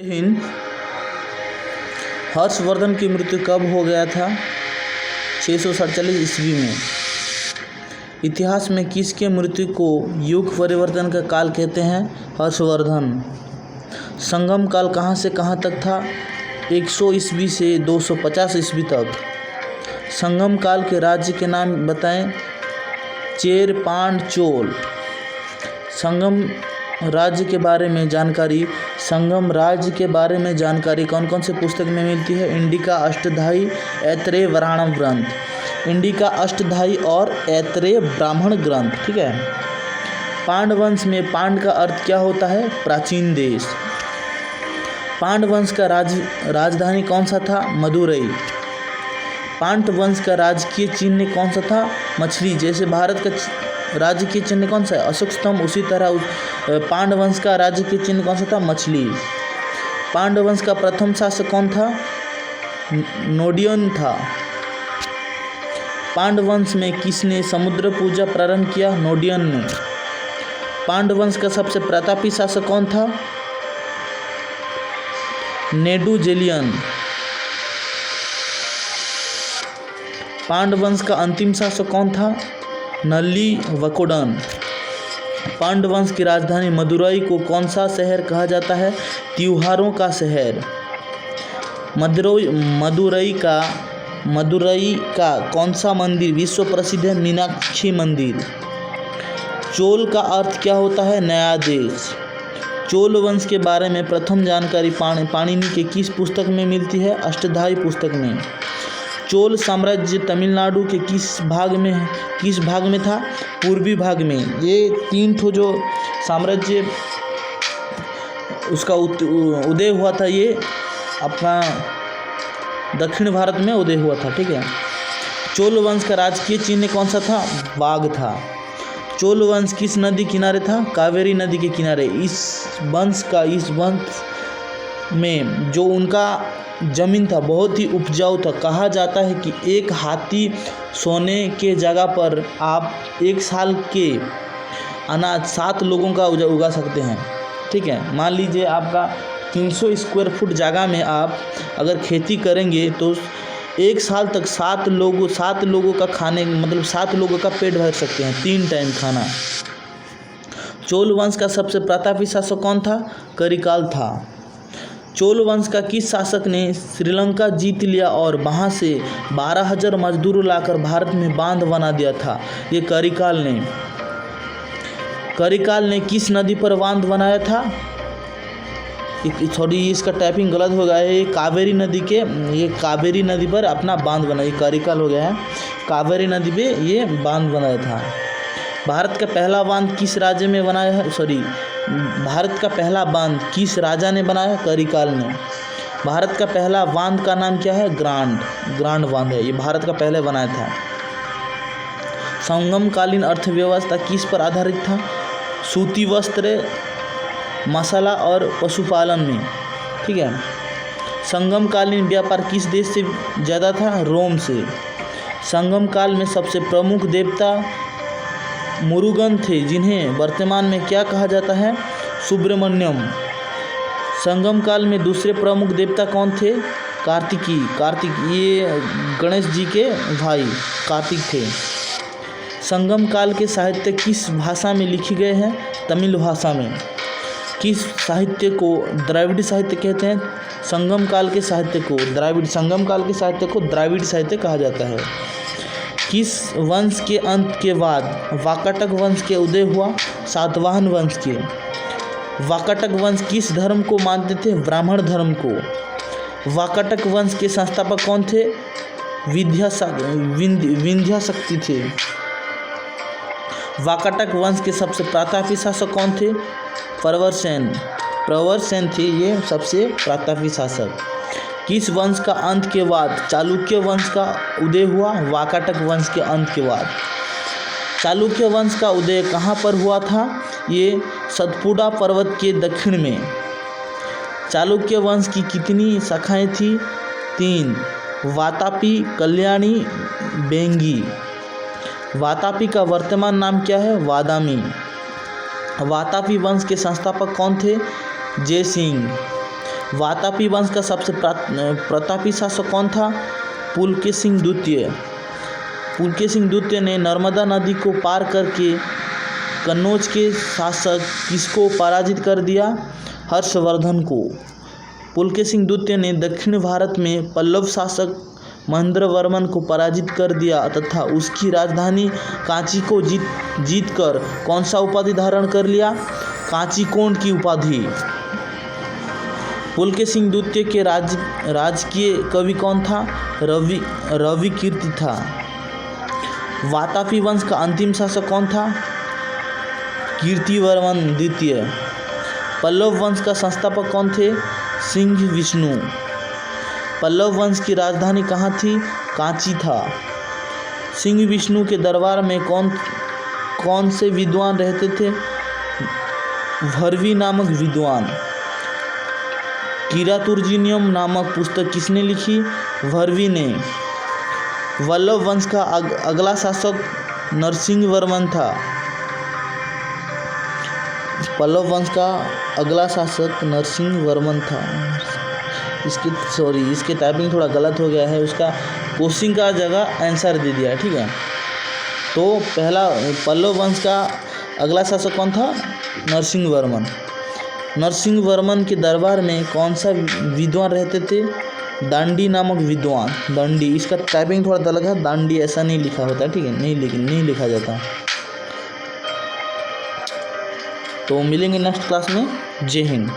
हिंद। हर्षवर्धन की मृत्यु कब हो गया था? 647 ईस्वी में। इतिहास में किसके मृत्यु को युग परिवर्तन का काल कहते हैं? हर्षवर्धन। संगम काल कहाँ से कहाँ तक था? 100 ईस्वी से 250 ईस्वी तक। संगम काल के राज्य के नाम बताएं। चेर, पांड, चोल। संगम राज्य के बारे में जानकारी। संगम राज्य के बारे में जानकारी कौन कौन से पुस्तक में मिलती है? इंडिका, अष्टधाई, ऐतरेय, ब्राह्मण ग्रंथ। इंडिका, अष्टधाई और ऐतरेय ब्राह्मण ग्रंथ। ठीक है। पांड वंश में पांड का अर्थ क्या होता है? प्राचीन देश। पांड वंश का राजधानी कौन सा था? मदुरई। पांड वंश का राजकीय चिन्ह कौन सा था? मछली। जैसे भारत का राज्य के चिन्ह कौन सा है? अशोक स्तंभ। उसी तरह पांड वंश का राज्य के चिन्ह कौन सा था? मछली। पांड वंश का प्रथम शासक कौन था? नोडियन था। पांड वंश में किसने समुद्र पूजा प्रारंभ किया? नोडियन ने। पांड वंश का सबसे प्रतापी शासक कौन था? नेडुजेलियन। पांड वंश का अंतिम शासक कौन था? नल्ली वकोडन। पांड वंश की राजधानी मदुरई को कौन सा शहर कहा जाता है? त्योहारों का शहर। मदुरई का कौन सा मंदिर विश्व प्रसिद्ध है? मीनाक्षी मंदिर। चोल का अर्थ क्या होता है? नया देश। चोल वंश के बारे में प्रथम जानकारी पाणिनि के किस पुस्तक में मिलती है? अष्टधाई पुस्तक में। चोल साम्राज्य तमिलनाडु के किस भाग में था? पूर्वी भाग में। ये तीन ठो जो साम्राज्य उसका उदय हुआ था, ये अपना दक्षिण भारत में उदय हुआ था। ठीक है। चोल वंश का राजकीय चिन्ह कौन सा था? बाघ था। चोल वंश किस नदी किनारे था? कावेरी नदी के किनारे। इस वंश में जो उनका जमीन था बहुत ही उपजाऊ था। कहा जाता है कि एक हाथी सोने के जगह पर आप एक साल के अनाज 7 लोगों का उगा सकते हैं। ठीक है। मान लीजिए आपका 300 स्क्वायर फुट जगह में आप अगर खेती करेंगे तो एक साल तक 7 लोगों का खाने 7 लोगों का पेट भर सकते हैं, 3 टाइम खाना। चोल वंश का सबसे प्रतापी शासक कौन था? करिकाल था। चोल वंश का किस शासक ने श्रीलंका जीत लिया और वहां से 12,000 मजदूर लाकर भारत में बांध बना दिया था? ये करिकाल ने। करिकाल ने किस नदी पर बांध बनाया था? सॉरी, इसका टाइपिंग गलत हो गया है। ये कावेरी नदी पर अपना बांध बनाया। ये करिकाल हो गया है। कावेरी नदी पे ये बांध बनाया था। भारत का पहला बांध किस राज्य में बनाया है? भारत का पहला बांध किस राजा ने बनाया? करिकाल ने। भारत का पहला बांध का नाम क्या है? ग्रांड बांध है। ये भारत का पहले बनाया था। संगमकालीन अर्थव्यवस्था किस पर आधारित था? सूती वस्त्र, मसाला और पशुपालन में। ठीक है। संगमकालीन व्यापार किस देश से ज़्यादा था? रोम से। संगम काल में सबसे प्रमुख देवता मुरुगन थे, जिन्हें वर्तमान में क्या कहा जाता है? सुब्रमण्यम। संगम काल में दूसरे प्रमुख देवता कौन थे? कार्तिक, ये गणेश जी के भाई कार्तिक थे। संगम काल के साहित्य किस भाषा में लिखे गए हैं? तमिल भाषा में। किस साहित्य को द्रविड़ साहित्य कहते हैं? संगम काल के साहित्य को द्रविड़ साहित्य कहा जाता है। किस वंश के अंत के बाद वाकाटक वंश के उदय हुआ? सातवाहन वंश के। वाकाटक वंश किस धर्म को मानते थे? ब्राह्मण धर्म को। वाकाटक वंश के संस्थापक कौन थे? विंध्याशक्ति थे। वाकाटक वंश के सबसे प्रतापी शासक कौन थे? प्रवरसेन थे ये सबसे प्रतापी शासक। किस वंश का अंत के बाद चालुक्य वंश का उदय हुआ? वाकाटक वंश के अंत के बाद। चालुक्य वंश का उदय कहाँ पर हुआ था? ये सतपुड़ा पर्वत के दक्षिण में। चालुक्य वंश की कितनी शाखाएं थी? 3। वातापी, कल्याणी, बेंगी। वातापी का वर्तमान नाम क्या है? वादामी। वातापी वंश के संस्थापक कौन थे? जयसिंह। वातापी वंश का सबसे प्रतापी शासक कौन था? पुलकेशिन द्वितीय। पुलकेशिन द्वितीय ने नर्मदा नदी को पार करके कन्नौज के शासक किसको पराजित कर दिया? हर्षवर्धन को। पुलकेशिन द्वितीय ने दक्षिण भारत में पल्लव शासक महेंद्रवर्मन को पराजित कर दिया तथा उसकी राजधानी कांची को जीतकर कौन सा उपाधि धारण कर लिया? कांचीकोण की उपाधि। पुलकेशिन द्वितीय के राजकीय कवि कौन था? रवि कीर्ति था। वातापी वंश का अंतिम शासक कौन था? कीर्तिवर्मन द्वितीय। पल्लव वंश का संस्थापक कौन थे? सिंह विष्णु। पल्लव वंश की राजधानी कहाँ थी? कांची था। सिंह विष्णु के दरबार में कौन से विद्वान रहते थे? भरवी नामक विद्वान। किरातुर्जिनियम नामक पुस्तक किसने लिखी? भरवी ने। वल्लभ वंश का अगला शासक नरसिंहवर्मन था। पल्लव वंश का अगला शासक नरसिंहवर्मन था। इसके टाइपिंग थोड़ा गलत हो गया है, उसका क्वेश्चन का जगह आंसर दे दिया है, ठीक है। तो पहला पल्लव वंश का अगला शासक कौन था? नरसिंहवर्मन। नरसिंहवर्मन के दरबार में कौन सा विद्वान रहते थे? दांडी नामक विद्वान। दांडी, इसका टाइपिंग थोड़ा अलग है, दांडी ऐसा नहीं लिखा होता है, ठीक है, नहीं लिखा जाता। तो मिलेंगे नेक्स्ट क्लास में। जय हिंद।